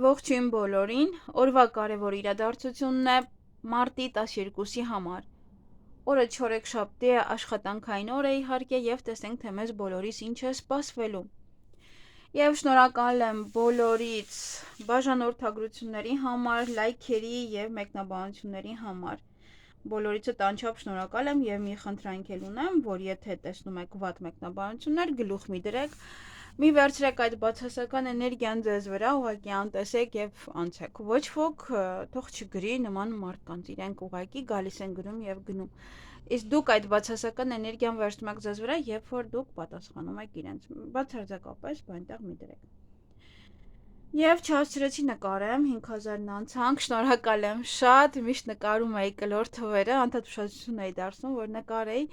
Ողջույն բոլորին, օրվա կարևոր իրադարձությունն է մարտի 12-ի համար։ Օրը չորեքշաբթի է, աշխատանքային օր է իհարկե, եւ տեսենք, թե մեզ բոլորիս ինչ է սպասվելու։ Եվ շնորհակալ եմ բոլորից բաժանորդագրությունների համար, լայքերի եւ մեկնաբանությունների համար։ Բոլորիցդ անչափ շնորհակալ եմ եւ մի խնդրանք էլ ունեմ, որ եթե տեսնում եք վատ մեկնաբանություններ, գլուխ մի դրեք, մի վերցրեք այդ բացասական էներգիան ձեզ վրա, ուղղակի անտեսեք եւ անցեք։ Ոչ ոք թող չգրի նման մարդկանց, իրենք ուղղակի գալիս են գրում եւ գնում։ Իսկ դուք այդ բացասական էներգիան վերցնում եք ձեզ վրա, երբ որ դուք պատասխանում եք իրենց։ Բացարձակապես այնտեղ մի դրեք։ Եվ չհասցրեցի նկարեմ 5000-ն անցանք, շնորհակալ եմ շատ, միշտ նկարում էի կլոր թվերը, անդադ ուշադրություն էի դարձնում, որ նկարեի,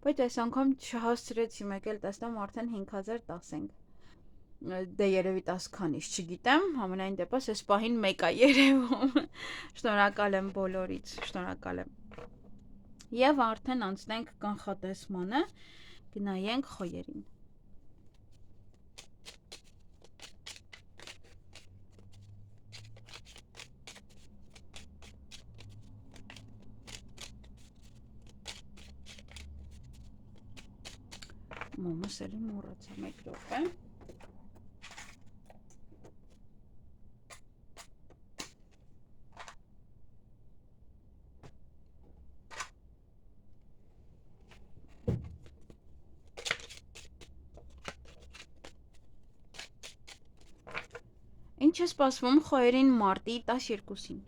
բայց այս անգամ չհասցրեցի, մեկ էլ տեսնեմ արդեն 5010 ենք։ Դե երևի 10 քանից, չգիտեմ, համենայն դեպս այս պահին մեկ է երևում։ Շնորհակալ եմ բոլորից, շնորհակալ եմ։ Եվ արդեն անցնենք կանխատեսմանը, գնայենք խոյերին։ Մոմս էլի մոռացա, մեկ րոպե։ Ինչ է սպասվում խոյերին մարտի 12-ին։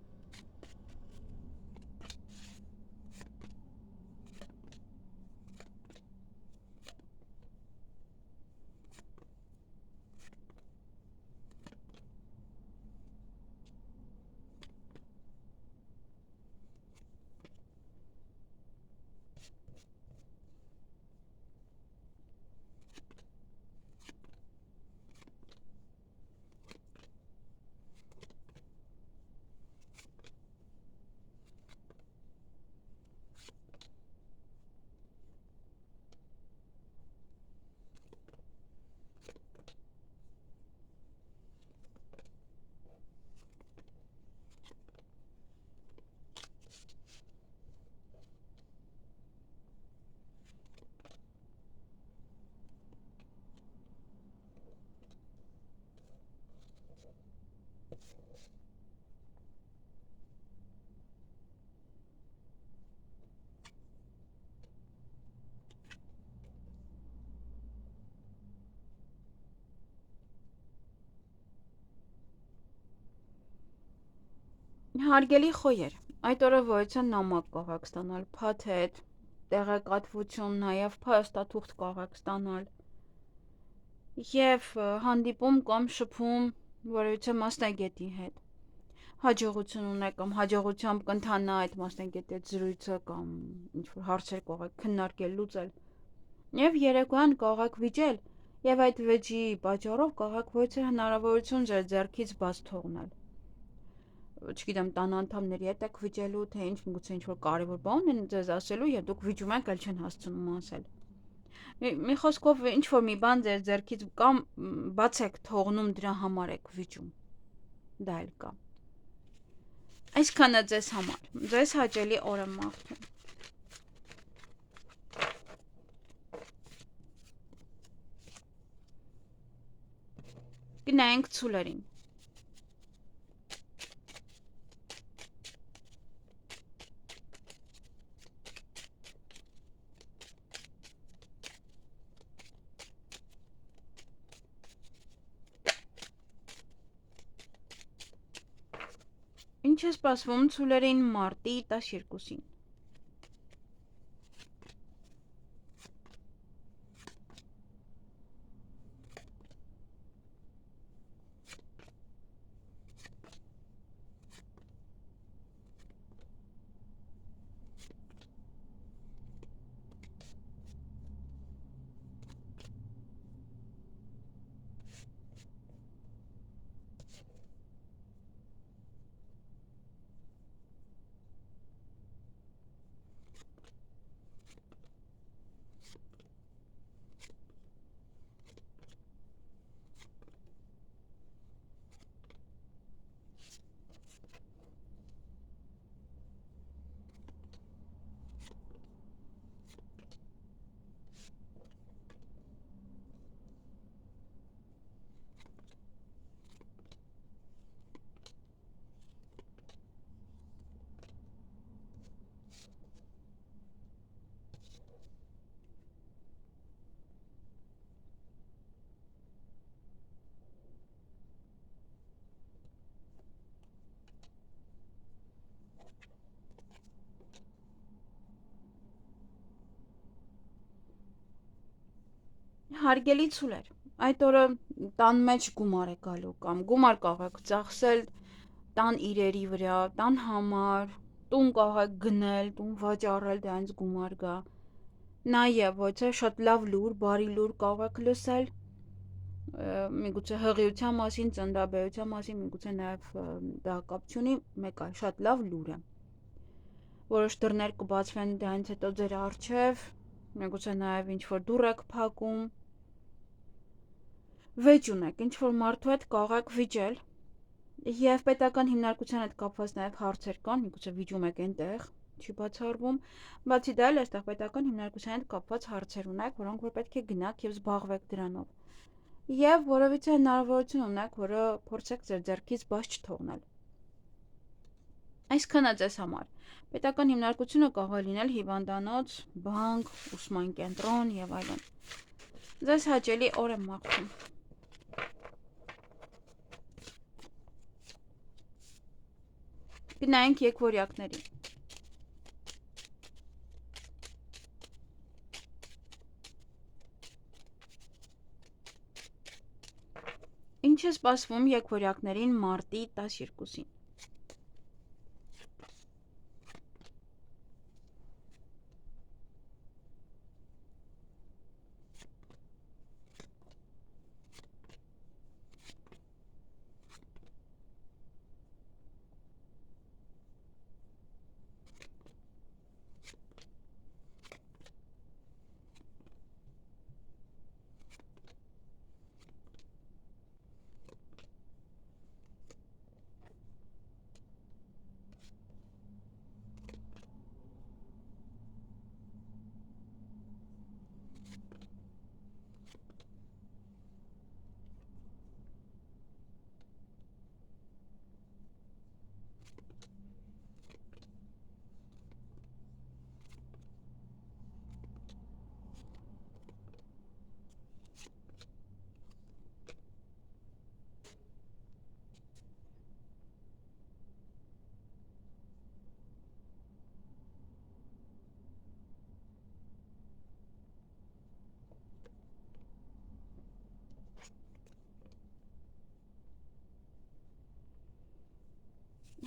Հարգելի խոյեր, այդ օրը գոյության նամակ կարող եք ստանալ, փաթեթ, տեղեկատվություն, նաև փաստաթուղթ կարող եք ստանալ եւ հանդիպում կամ շփում որևիցե մասնագետի հետ։ Հաջողություն ունեք կամ հաջողությամբ կընթանա այդ մասնագետի հետ զրույցը կամ ինչ-որ հարցեր կարող եք քննարկել, լուծել։ Եվ երեկոյան կարող եք վիճել եւ այդ վեճի պատճառով կարող եք ոչինչ հնարավորություն ձեր ձեռքից բաց թողնել։ Չգիտեմ, տան անդամների հետ եք վիճելու, թե ինչ, միգուցե ինչ-որ կարևոր բան են ձեզ ասելու եւ դուք վիճում եք, այլ չեն հասցնում ասել։ Մի խոսքով ինչ-որ մի բան ձեր ձեռքից կամ բաց եք թողնում, դրա համար եք վիճում։ Դա էլ կա։ Այսքանը ձեզ համար։ Ձեզ հաճելի օր եմ մաղթում։ Գնայինք ցուլերին։ Ինչ է սպասվում ցուլերին մարտի 12-ին։ Հարգելի ցուլեր, այդ օրը տան մեջ գումար է գալու կամ գումար կարող եք ծախսել տան իրերի վրա, տան համար, տուն կարող եք գնել, տուն վաճառել, դրանից գումար գա։ Նաև ոչ է շատ լավ լուր, բարի լուր կարող եք լսել, միգուցե հղիության մասին, ծննդաբերության մասին, միգուցե նաև դա կապ չունի, մեկ այլ շատ լավ լուր է։ Որոշ դռներ կբացվեն դրանից հետո ձեր առջև, միգուցե նաև ինչ-որ դուռ եք փակում։ Վեճ ունեք, ինչ-որ մարդու հետ կարող եք վիճել, և պետական հիմնարկության հետ կապված նաև հարցեր կան, միգուցե վիճում եք այնտեղ, չի բացառվում, բացի դա էլ այստեղ պետական հիմնարկության հետ կապված հարցեր ունեք, որոնք որ պետք է գնաք և զբաղվեք դրանով։ Եվ որևիցե հնարավորություն ունեք, որը փորձեք ձեր ձեռքից բաց չթողնել։ Այսքանը ձեզ համար։ Պետական հիմնարկությունը կարող է լինել հիվանդանոց, բանկ, ուսման կենտրոն եւ այլն։ Ձեզ հաճելի օր եմ մաղթում։ Գնայինք եկվորյակների։ Ինչ է սպասվում եկվորյակներին մարտի 12-ին։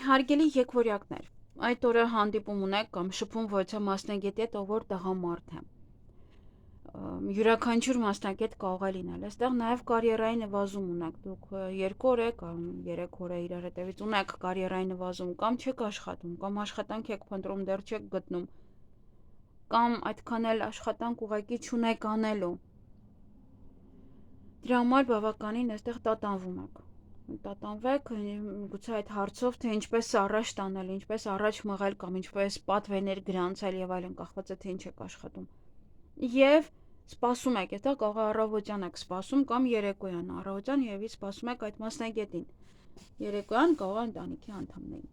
Հարգելի եկվորյակներ, այդ օրը հանդիպում ունեք կամ շփում որևէ մասնագետի հետ, ով որ տղամարդ է։ Յուրաքանչյուր մասնագետ կարող է լինել։ Այստեղ նաև կարիերայի նվազում ունեք։ Դուք 2 օր կամ 3 օր իրար հետևից ունեք կարիերայի նվազում, կամ չեք աշխատում, կամ աշխատանք եք փնտրում, դեռ չեք գտնում, կամ այդքան էլ աշխատանք ուղղակի չունեք անելու։ Դրա համար բավականին այստեղ տատանվում եք։ Տատանվեք, գուցե այդ հարցով, թե ինչպես առաջ տանել, ինչպես առաջ մղել կամ ինչպես պատվերներ գրանցել եւ այլն, կախված է թե ինչ եք աշխատում։ Եվ սպասում եք, այստեղ կարող է առավոտյան եք սպասում կամ երեկոյան, առավոտյան երևի սպասում եք այդ մասնագետին։ Երեկոյան կարող է ընտանիքի անդամներին։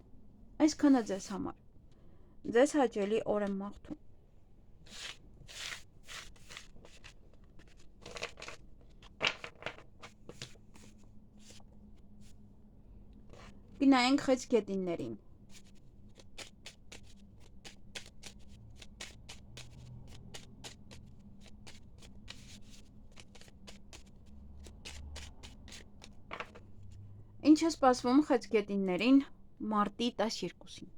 Այսքանը ձեզ համար։ Ձեզ հաճելի օր եմ մաղթում։ Գնայինք խեցգետիններին։ Ինչ է սպասվում խեցգետիններին մարտի 12-ին։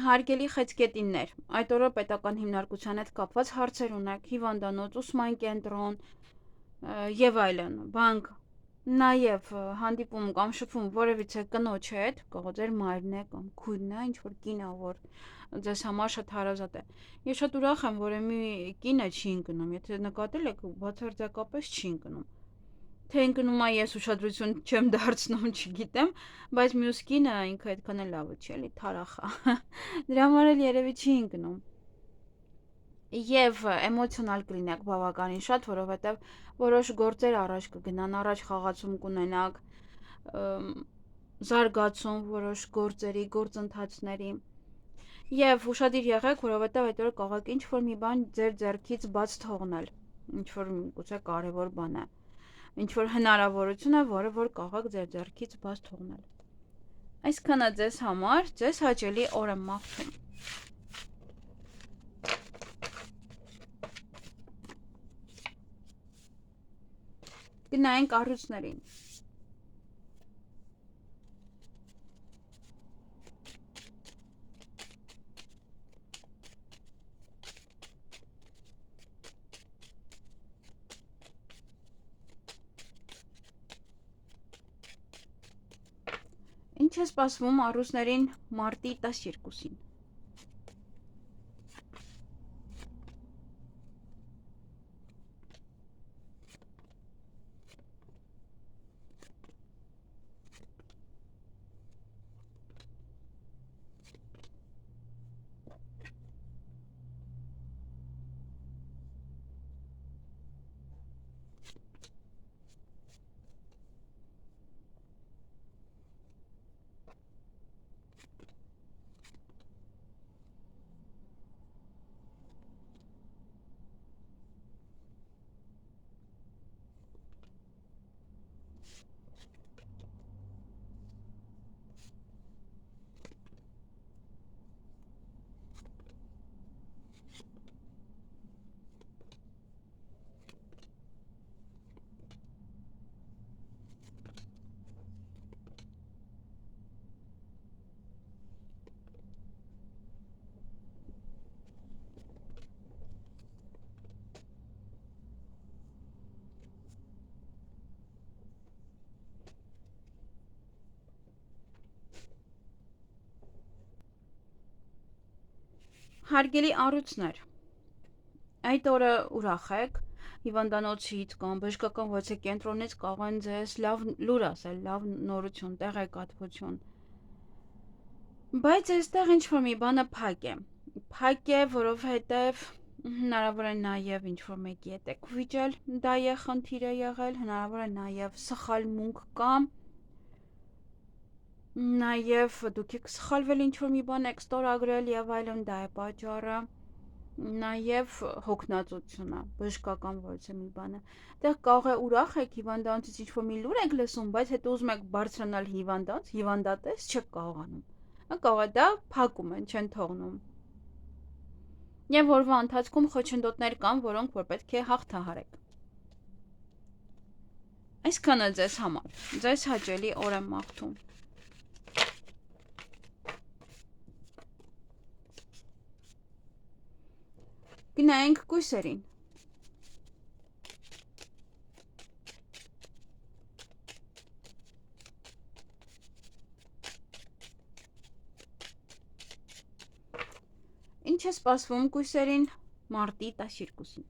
Հարգելի խեցգետիններ, այդ օրը պետական հիմնարկության հետ կապված հարցեր ունեք, հիվանդանոց, ուսման կենտրոն եւ այլն, բանկ, նաեւ հանդիպում կամ շփում որևիցե կնոջ հետ, կարող ձեր մայրն է կամ քույրն է, ինչ որ կին է, որ ձեզ համար շատ հարազատ է։ Ես շատ ուրախ եմ, որ մի կինը չի ընկնում, եթե նկատել եք, բացարձակապես չի ընկնում։ Թե ընկնում է ես ուշադրություն չեմ դարձնում, չգիտեմ, բայց մյուս կինը ինքը այդքան էլ լավը չի, էլի թարախ է։ Դրա համար էլ երևի չի ընկնում։ Եվ էմոցիոնալ կլինեք բավականին շատ, որովհետև որոշ գործեր առաջ կգնան, առաջ խաղացում կունենաք, զարգացում որոշ գործերի, գործընթացների։ Եվ ուշադիր եղեք, որովհետև այդ օրը կարող եք ինչ-որ մի բան ձեր ձեռքից բաց թողնել, ինչ-որ գուցե կարևոր բան է, ինչ-որ հնարավորություն է, որը որ կարող եք ձեր ձեռքից բաց թողնել։ Այսքանը ձեզ համար, ձեզ հաճելի օր եմ մաղթում։ Գնայինք առույցներին։ Ինչ է սպասվում առույցներին մարտի 12-ին։ Հարգելի առույցներ, այդ օրը ուրախ եք, հիվանդանոցից կամ բժշկական ոչե կենտրոնից կարող են ձեզ լավ լուր ասել, լավ նորություն, տեղեկատվություն։ Բայց այստեղ ինչ-որ մի բանը փակ է, որովհետև հնարավոր է նաև ինչ-որ մեկի հետ եք վիճել, դա է խնդիրը եղել, հնարավոր է նաև սխալ մունք կամ նաև դուք եք սխալվել ինչ-որ մի բան եք ստորագրել եւ այլն, դա է պատճառը, նաև հոգնածությունը, բժշկական որևէ մի բանը։ Դեռ կարող է ուրախ եք հիվանդանոցից ինչ-որ մի լուր եք լսում, բայց հետո ուզում եք բարձրանալ հիվանդանոց, հիվանդատես չեք կարողանում։ Կարող է դա փակում են, չեն թողնում։ Եվ օրվա ընթացքում խոչընդոտներ կան, որոնք որ պետք է հաղթահարեք։ Այսքանը ձեզ համար, ձեզ հաճելի օր եմ մաղթում։ Գնայինք կույսերին։ Ինչ է սպասվում կույսերին մարտի 12-ին։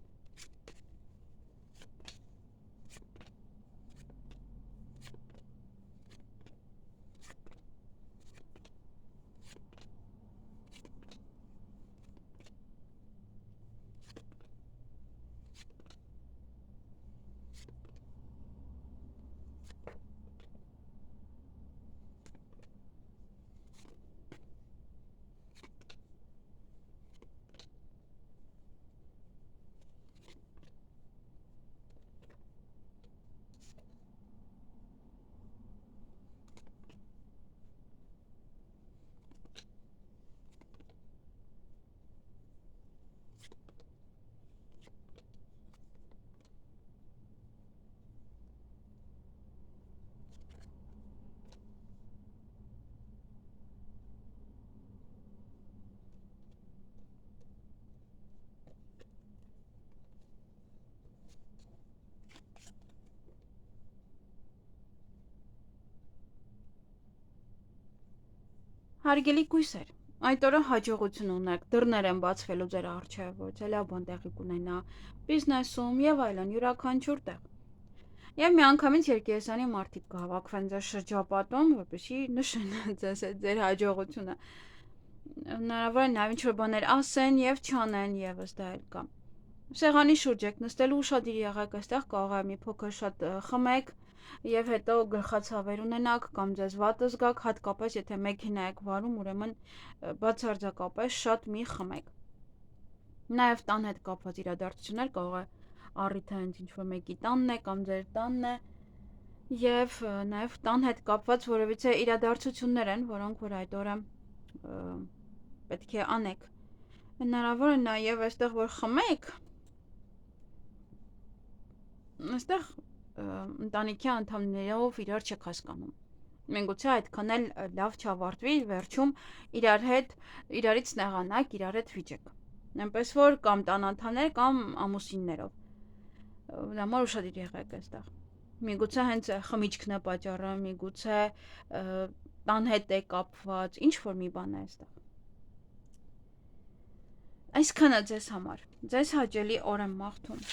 Հարգելի կույսեր, այդ օրը հաջողություն ունեք, դռներ են բացվելու ձեր առջև, որ լավ բան տեղի կունենա բիզնեսում եւ այլն, յուրաքանչյուր տեղ։ Եվ միանգամից երկերեսանի մարդիկ կհավաքվեն ձեր շրջապատում, որպեսզի նշեն ձեզ այդ ձեր հաջողությունը։ Հնարավոր է նաեւ ինչ-որ բաներ ասեն եւ չանեն եւս դա էլ կա։ Սեղանի շուրջ եք նստելու, ուշադիր եղեք, այստեղ կարող է մի փոքր շատ խմեք եւ հետո գլխացավեր ունենաք կամ ձեզ վատ զգաք, հատկապես եթե մեքենա եք վարում, ուրեմն բացարձակապես շատ մի խմեք։ Նաեւ տան հետ կապված իրադարձություններ կարող է առիթը հենց ինչ-որ մեկի տանն է կամ ձեր տանն է եւ նաեւ տան հետ կապված որևիցե իրադարձություններ են, որոնք որ այդ օրը պետք է անեք։ Հնարավոր է նաեւ այստեղ որ խմեք, այստեղ ընտանիքի անդամներով իրար չեք հասկանում։ Միգուցե այդքան էլ լավ չավարտվի, վերջում իրարից նեղանաք, իրար հետ վիճեք։ Այնպես որ կամ տան անդամներ կամ ամուսիններով։ Համար ուշադիր եղեք այստեղ։ Միգուցե հենց խմիչքն է պատճառը, միգուցե տան հետ է կապված, ինչ որ մի բան է այստեղ։ Այսքանը ձեզ համար։ Ձեզ հաճելի օր եմ մաղթում։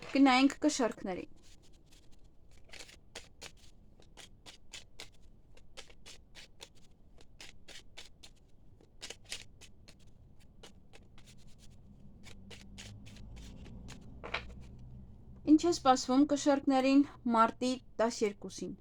Գնայինք կշարքներին։ Ինչ է սպասվում կշարքներին մարտի 12-ին։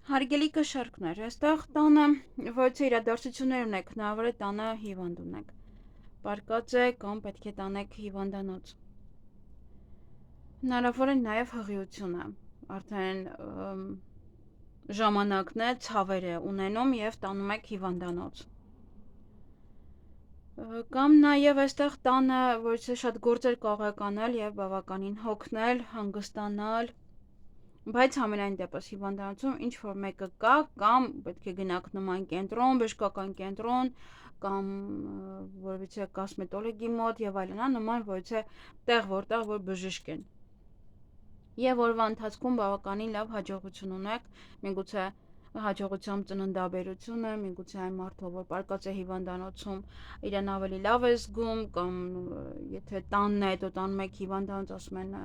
Հարգելի կշարքներ, այստեղ տանը որից իրադարձություններ ունեք, հնարավոր է տանը հիվանդ ունեք։ Պարկած է կամ պետք է տանեք հիվանդանոց։ Հնարավոր է նաև հղիությունը, արդեն ժամանակն է, ցավեր է ունենում եւ տանում եք հիվանդանոց։ Կամ նաև այստեղ տանը, որից շատ գործեր կարող եք անել եւ բավականին հոգնել, հանգստանալ, բայց համենայն դեպս հիվանդանոցում ինչ որ մեկը կա կամ պետք է գնաք նման կենտրոն, բժշկական կենտրոն կամ որևիցե կոսմետոլոգի մոտ եւ այլն, նման որևիցե տեղ որտեղ որ բժիշկ են։ Եվ օրվա ընթացքում բավականին լավ հաջողություն ունեք, միգուցե հաջողությամբ ծննդաբերությունը, միգուցե այն մարդը, որ պարկած է հիվանդանոցում, իրեն ավելի լավ է զգում, կամ եթե տանն է, հետո տանում եք հիվանդանոց, ասում են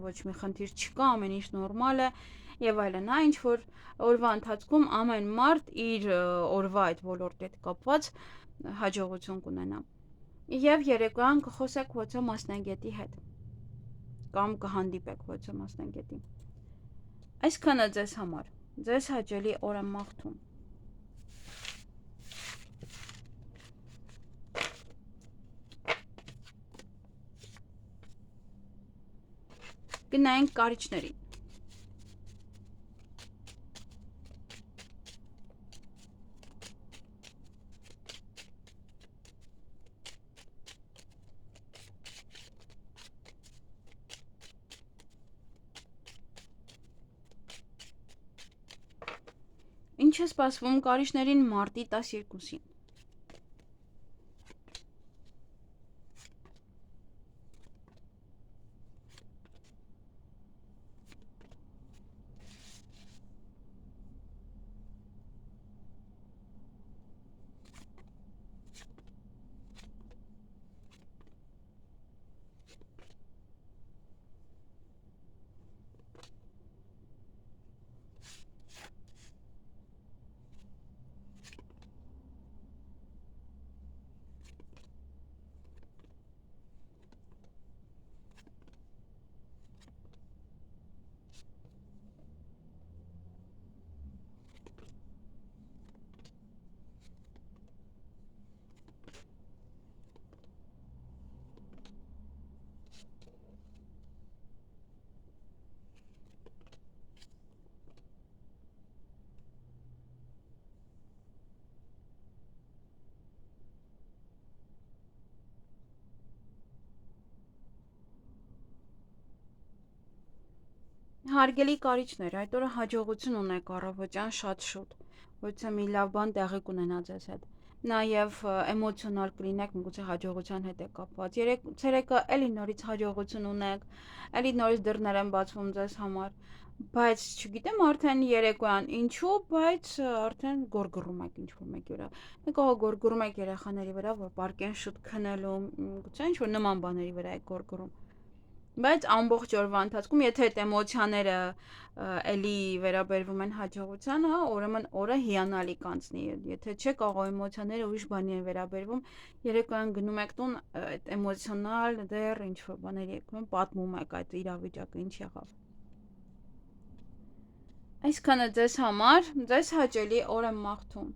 ոչ մի խնդիր չկա, ամեն ինչ նորմալ է, եւ այլն, ինչ որ օրվա ընթացքում ամեն մարդ իր օրվա այդ ոլորտի հետ կապված հաջողություն կունենա։ Եվ երեկոյան կխոսեք ոչ մասնագետի հետ կամ կհանդիպեք ոչ մասնագետի։ Այսքանը ձեզ համար։ Ձեզ հաճելի օր եմ մաղթում։ Գնայինք կարիճներին։ Ինչ է սպասվում կարիճներին մարտի 12-ին։ Հարգելի կարիճներ, այդ օրը հաջողություն ունեք առավոտյան շատ շուտ, ոչինչ մի լավ բան տեղի կունենա ձեզ հետ։ Նաև էմոցիոնալ կլինեք, միգուցե հաջողության հետ է կապված։ Ցերեկը էլի նորից հաջողություն ունեք, էլի նորից դռներ են բացվում ձեզ համար, բայց չգիտեմ արդեն երեկոյան ինչու, բայց արդեն գորգռում եք ինչ-որ մեկի վրա։ Մեկ գորգռում եք երեխաների վրա, որ պարկեն շուտ քնելու, գուցե ինչ-որ նման բաների վրա եք գորգռում։ Բայց ամբողջ օրվա ընթացքում, եթե այդ էմոցիաները էլի վերաբերվում են հաջողությանը, հա, ուրեմն օրը հիանալի կանցնի։ Եթե չէ կարող էմոցիաները ուրիշ բանի են վերաբերվում, երեկոյան գնում եք տուն, այդ էմոցիոնալ դեռ ինչ-որ բաների եք պատմում եք այդ իրավիճակը ինչ եղավ։ Այսքանը ձեզ համար, ձեզ հաճելի օր եմ մաղթում։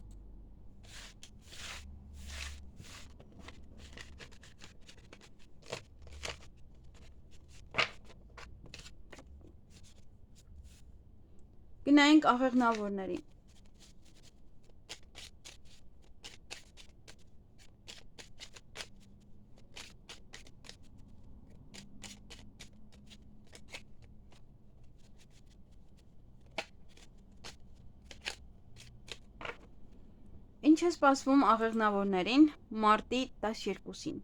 Գնայինք աղեղնավորներին։ Ինչ է սպասվում աղեղնավորներին մարտի 12-ին։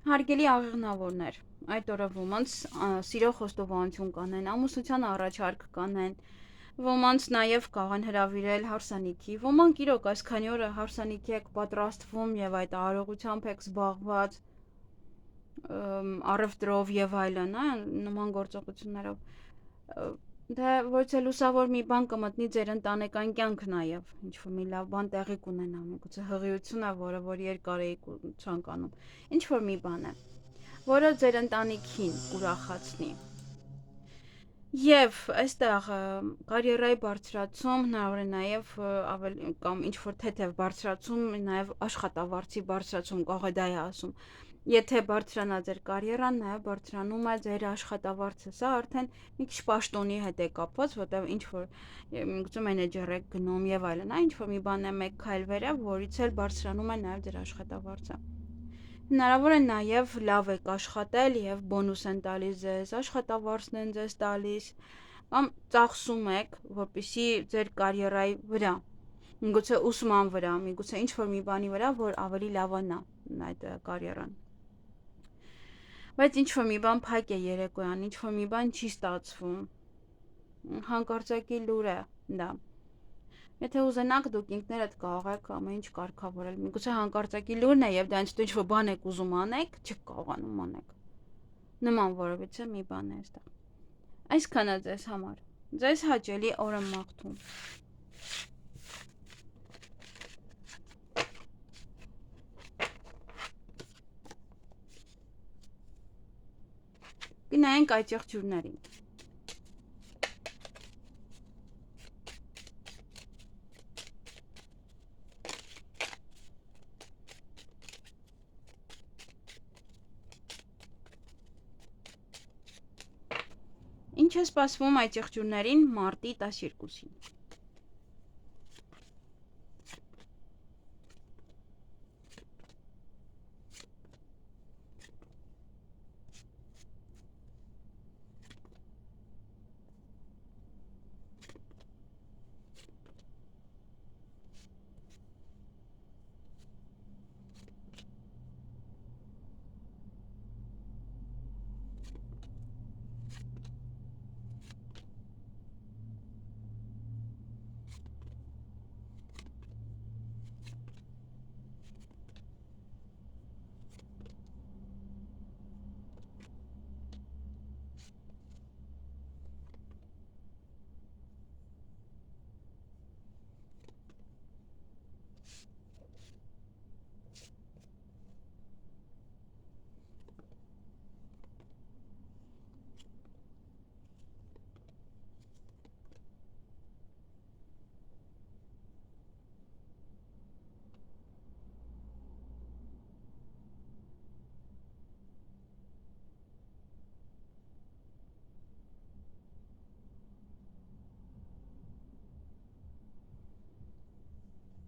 Հարգելի աղեղնավորներ, այդ օրը ոմանց սիրո խոստովանություն կանեն, ամուսնության առաջարկ կանեն, ոմանց նաև կարող են հրավիրել հարսանիքի, ոմանք իրոք այսքանի օրը հարսանիքի եք պատրաստվում եւ այդ արարողությամբ եք զբաղված, առևտրով եւ այլն, նման գործողություններով։ Դե ոչ է լուսավոր մի բան կմտնի ձեր ընտանեկան կյանք նաև, ինչ-որ մի լավ բան տեղի կունենա, միգուցե հղիություն է, որ երկար էիք ցանկանում, ինչ-որ մի բան է, որը ձեր ընտանիքին ուրախացնի։ Եվ այստեղ կարիերայի բարձրացում հնարավոր է նաև ավելի կամ ինչ-որ թեթև բարձրացում, նաև աշխատավարձի բարձրացում, կարող է դա է ասում։ Եթե բարձրանա ձեր կարիերան, նաև բարձրանում է ձեր աշխատավարձը։ Սա արդեն մի քիչ պաշտոնի հետ է կապված, որտեղ ինչ-որ միգուցե մենեջեր եք գնում եւ այլն, ինչ-որ մի բան է մեկ քայլ վերև, որից էլ բարձրանում է նաև ձեր աշխատավարձը։ Հնարավոր է նաև լավ եք աշխատել եւ բոնուս են տալիս ձեզ, աշխատավարձն են ձեզ տալիս, կամ ծախսում եք, որպեսզի ձեր կարիերայի վրա, միգուցե ուսման վրա, միգուցե ինչ-որ մի բանի վրա, որ ավելի լավանա այդ կարիերան։ Բայց ինչ-որ մի բան փակ է երեկոյան, ինչ-որ մի բան չի ստացվում։ Հանկարծակի լուր է դա։ Եթե ուզենաք, դուք ինքներդ կարող եք ամեն ինչ կարգավորել։ Միգուցե հանկարծակի լուրն է եւ դա ինչ-որ բան եք ուզում անեք, չեք կարողանում անեք։ Նման որևիցե մի բան է այստեղ։ Այսքանը ձեզ համար։ Ձեզ հաճելի օր եմ մաղթում։ Գնայինք այդ եղջյուրներին։ Ինչ է սպասվում այդ եղջյուրներին մարտի 12-ին։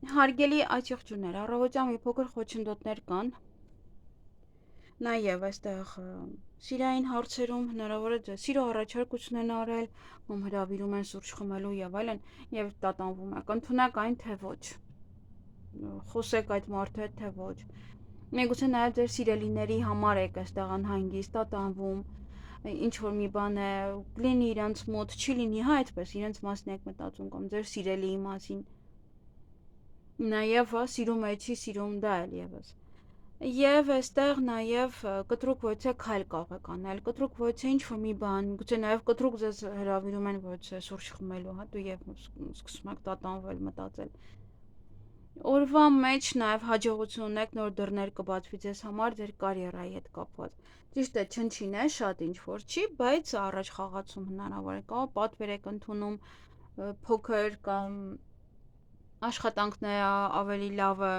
Հարգելի աճեղջուներ, առավոտյան մի փոքր խոչընդոտներ կան։ Նաև այստեղ սիրային հարցերում հնարավոր է ձեզ սիրո առաջարկություններ են արել, ում հրավիրում են սուրճ խմելու եւ այլն, եւ տատանվում եք։ Ընդունեք այն թե ոչ։ Խոսեք այդ մարդու հետ թե ոչ։ Միգուցե նաև ձեր սիրելիների համար եք այստեղ անհանգիստ, տատանվում, ինչ որ մի բան է, լինի իրենց մոտ, չի լինի, հա, այդպես իրենց մասն եք մտածում կամ ձեր սիրելիի մասին։ Նաև սիրում է, չի սիրում, դա էլ եւս։ Եվ այստեղ նաև կտրուկ ոչե քայլ կարող եք անել, կտրուկ ոչե ինչ-որ մի բան, գուցե նաև կտրուկ ձեզ հրավիրում են ոչե սուրճ խմելու, հա, դու եւ սկսում եք տատանվել, մտածել։ Օրվա մեջ նաև հաջողություն ունեք, նոր դռներ կբացվի ձեզ համար ձեր կարիերայի հետ կապված։ Ճիշտ է, չնչին է, շատ ինչ-որ չի, բայց առաջ խաղացում հնարավոր է կա, պատվեր եք ընդունում փոքր կամ աշխատանքները ավելի լավը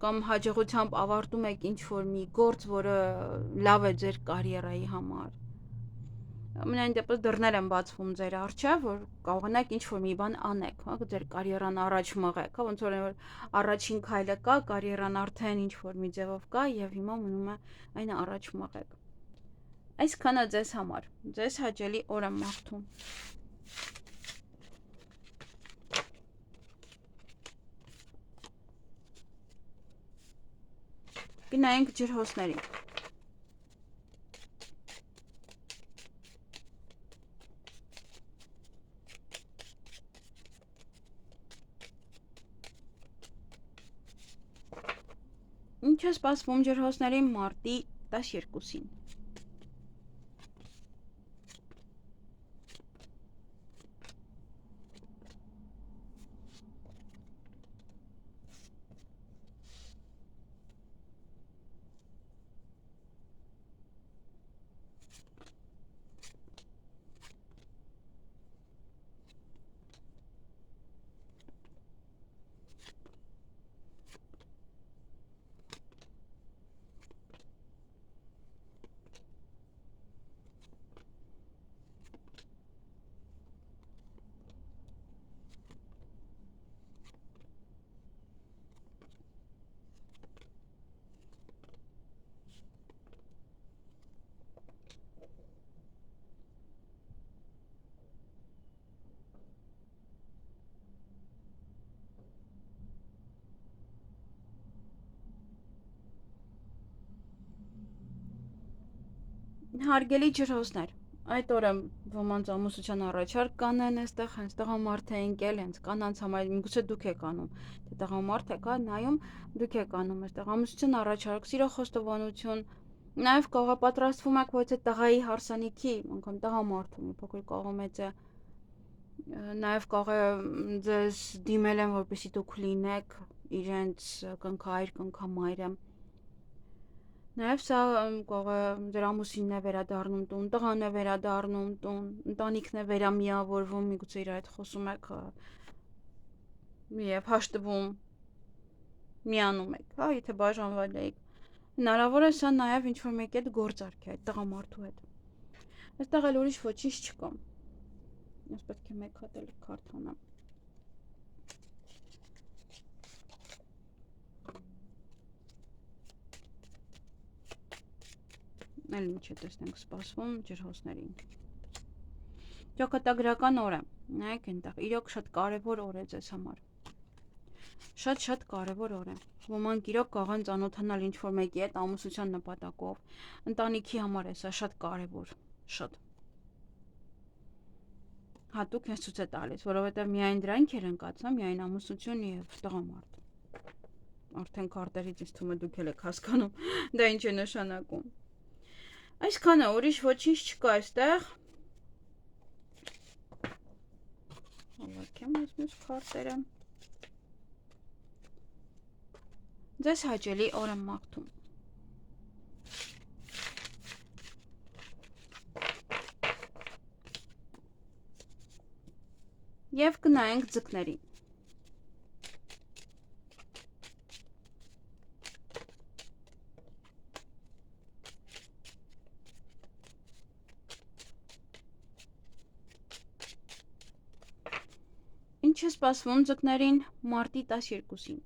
կամ հաջողությամբ ավարտում եք ինչ-որ մի գործ, որը լավ է ձեր կարիերայի համար։ Ամենայն դեպս դռներ են բացվում ձեր առջև, որ կարողանաք ինչ-որ մի բան անեք, հա, ձեր կարիերան առաջ մղեք, հա, ոնց որ առաջին քայլը կա, կարիերան արդեն ինչ-որ մի ձևով կա եւ հիմա մնում է այն առաջ մղեք։ Այսքանը ձեզ համար։ Ձեզ հաճելի օր եմ մաղթում։ Գնայինք ջրհոսներին։ Ինչ է սպասվում ջրհոսներին մարտի 12-ին։ Հարգելի ջրհոսներ, այդ օրը ոմանց ամուսնության առաջարկ կանեն այստեղ, հենց տղամարդ է ընկել, հենց կանանց համար, միգուցե դուք եք անում, թե տղամարդ եք, նայում, դուք եք անում այստեղ ամուսնության առաջարկ, սիրո խոստովանություն, նաև կարող է պատրաստվում եք, ոչ թե տղայի հարսանիքի, անգամ տղամարդու մի փոքր կողմից է, նաև կարող է ձեզ դիմել են, որպեսզի դուք լինեք իրենց կնքահայր, կնքամայրը։ Նաև սա կարող է ձեր ամուսինն է վերադառնում տուն, տղան է վերադառնում տուն, ընտանիքն է վերամիավորվում, միգուցե իր հետ խոսում եք եւ հաշտվում, միանում եք, հա, եթե բաժանվել եք։ Հնարավոր է սա նաև ինչ-որ մեկի հետ գործարք է այդ տղամարդու հետ։ Այստեղ էլ ուրիշ ոչինչ չկա։ Ես պետք է մեկ հատ էլ քարտ հանեմ։ Էլ ինչ է տեսնենք սպասվում ջրհոսներին։ Ճակատագրական օր է, նայեք այնտեղ, իրոք շատ կարևոր օր է ձեզ համար։ Շատ կարևոր օր է։ Ոմանք իրոք կարող են ծանոթանալ ինչ-որ մեկի հետ ամուսնության նպատակով։ Ընտանիքի համար է սա շատ կարևոր, շատ։ Հատուկ հենց ցույց է տալիս, որովհետև միայն դրանք էր ընկած, միայն ամուսնություն եւ տղամարդ։ Արդեն քարտերից ինձ թվում է դուք եք հասկանում, դա ինչ է նշանակում։ Այսքանը ուրիշ ոչինչ չկա այստեղ։ Հավաքեմ այս մյուս քարտերը։ Ձեզ հաճելի օր եմ մաղթում։ Եվ գնայինք ձկներին։ Ինչ է սպասվում ձկներին մարտի 12-ին։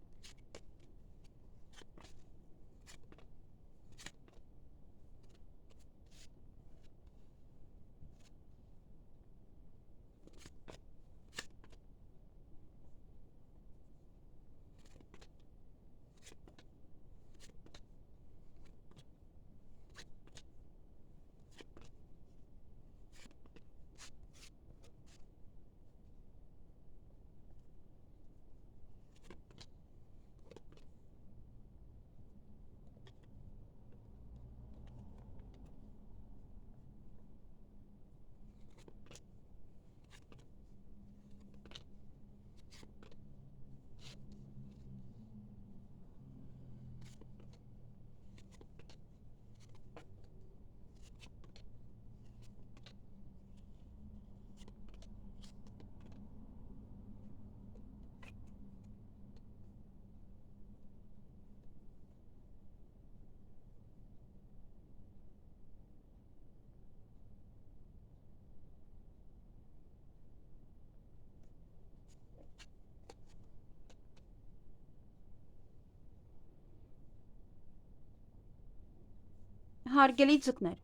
Հարգելի ձկներ,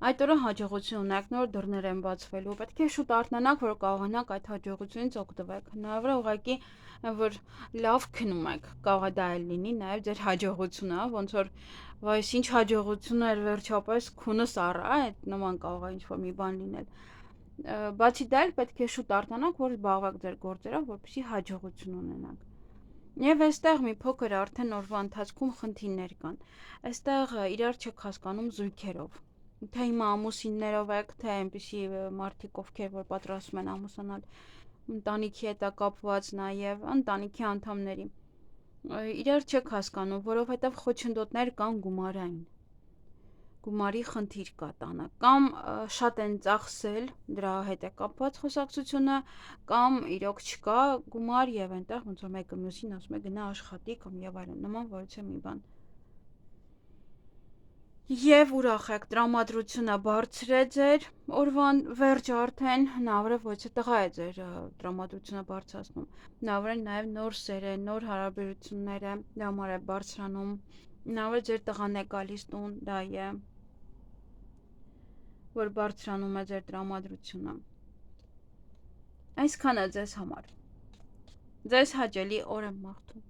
այդ օրը հաջողություն ունեք, նոր դռներ են բացվելու, պետք է շուտ արթնանաք, որ կարողանաք այդ հաջողությունից օգտվեք, հնարավոր է ուղղակի, որ լավ քնում եք, կարող է դա էլ լինի, նաև ձեր հաջողությունը, ոնց որ վայս ինչ հաջողություն էր վերջապես քունս առա, այդ նման կարող է ինչ-որ մի բան լինել։ Բացի դա էլ պետք է շուտ արթնանաք, որ զբաղվեք ձեր գործերով, որպեսզի հաջողություն ունենաք։ Եվ այստեղ մի փոքր արդեն օրվա ընթացքում խնդիրներ կան։ Այստեղ իրար չեք հասկանում զույգերով։ Թե հիմա ամուսիններով եք, թե այնպիսի մարդիկ, ովքեր որ պատրաստում են ամուսնանալ, ընտանիքի հետ է կապված նաև ընտանիքի անդամների։ Իրար չեք հասկանում, որովհետև խոչընդոտներ կան գումարային։ Գումարի խնդիր կա տանը, կամ շատ են ծախսել, դրա հետ է կապված խոսակցությունը, կամ իրոք չկա գումար եւ այնտեղ ոնց որ մեկը մյուսին ասում է գնա աշխատի կամ եւ այլն, նման որոցե մի բան։ Եվ ուրախ եք, տրամադրությունը բարձր է ձեր օրվան վերջ արդեն, հնարավոր է ոչ թե տղա է ձեր տրամադրությունը բարձրացնում, հնարավոր է նաև նոր սեր է, նոր հարաբերություններ է, դա համար է բարձրանում, հնարավոր է ձեր տղան է գալիս տուն, դա է, որ բարձրանում է ձեր տրամադրությունը։ Այսքանը ձեզ համար։ Ձեզ հաճելի օր եմ մաղթում։